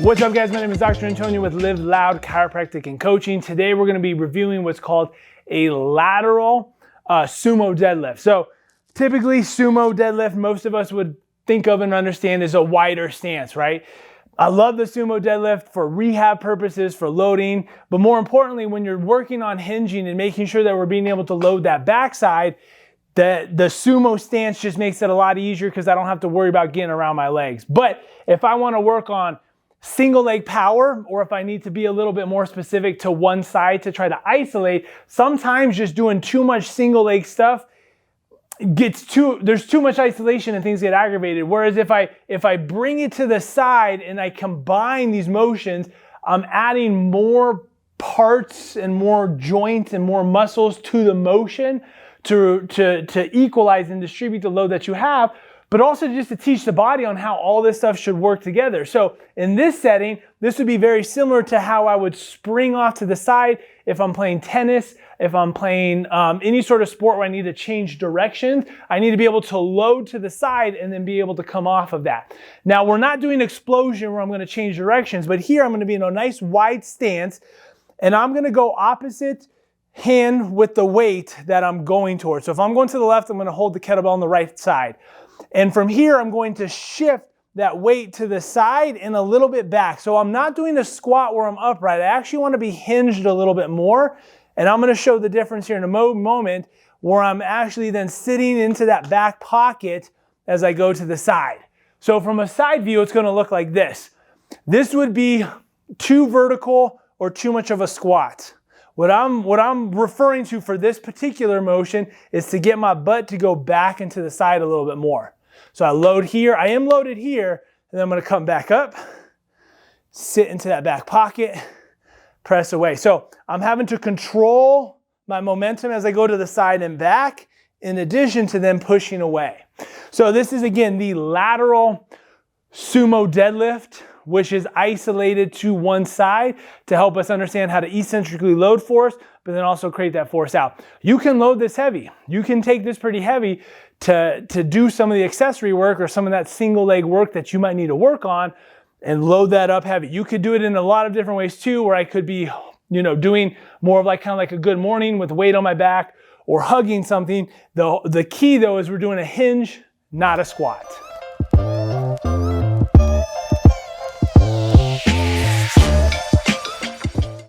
What's up, guys? My name is Dr. Antonio with Live Loud Chiropractic and Coaching. Today we're going to be reviewing what's called a lateral sumo deadlift. So typically sumo deadlift, most of us would think of and understand is a wider stance, right? I love the sumo deadlift for rehab purposes, for loading, but more importantly, when you're working on hinging and making sure that we're being able to load that backside, the sumo stance just makes it a lot easier because I don't have to worry about getting around my legs. But if I want to work on single leg power, or if I need to be a little bit more specific to one side to try to isolate, sometimes just doing too much single leg stuff there's too much isolation and things get aggravated. Whereas if I bring it to the side and I combine these motions, I'm adding more parts and more joints and more muscles to the motion to equalize and distribute the load that you have, but also just to teach the body on how all this stuff should work together. So in this setting, this would be very similar to how I would spring off to the side if I'm playing tennis, if I'm playing any sort of sport where I need to change directions. I need to be able to load to the side and then be able to come off of that. Now, we're not doing explosion where I'm going to change directions, but here I'm going to be in a nice wide stance, and I'm going to go opposite hand with the weight that I'm going towards. So if I'm going to the left, I'm going to hold the kettlebell on the right side. And from here, I'm going to shift that weight to the side and a little bit back. So I'm not doing a squat where I'm upright. I actually want to be hinged a little bit more. And I'm going to show the difference here in a moment where I'm actually then sitting into that back pocket as I go to the side. So from a side view, it's going to look like this. This would be too vertical or too much of a squat. What I'm referring to for this particular motion is to get my butt to go back into the side a little bit more. So I load here, I am loaded here, and then I'm going to come back up, sit into that back pocket, press away. So I'm having to control my momentum as I go to the side and back, in addition to then pushing away. So this is, again, the lateral sumo deadlift, which is isolated to one side to help us understand how to eccentrically load force, but then also create that force out. You can load this heavy. You can take this pretty heavy to do some of the accessory work or some of that single leg work that you might need to work on and load that up heavy. You could do it in a lot of different ways too, where I could be, doing more of kind of like a good morning with weight on my back or hugging something. The key though is we're doing a hinge, not a squat.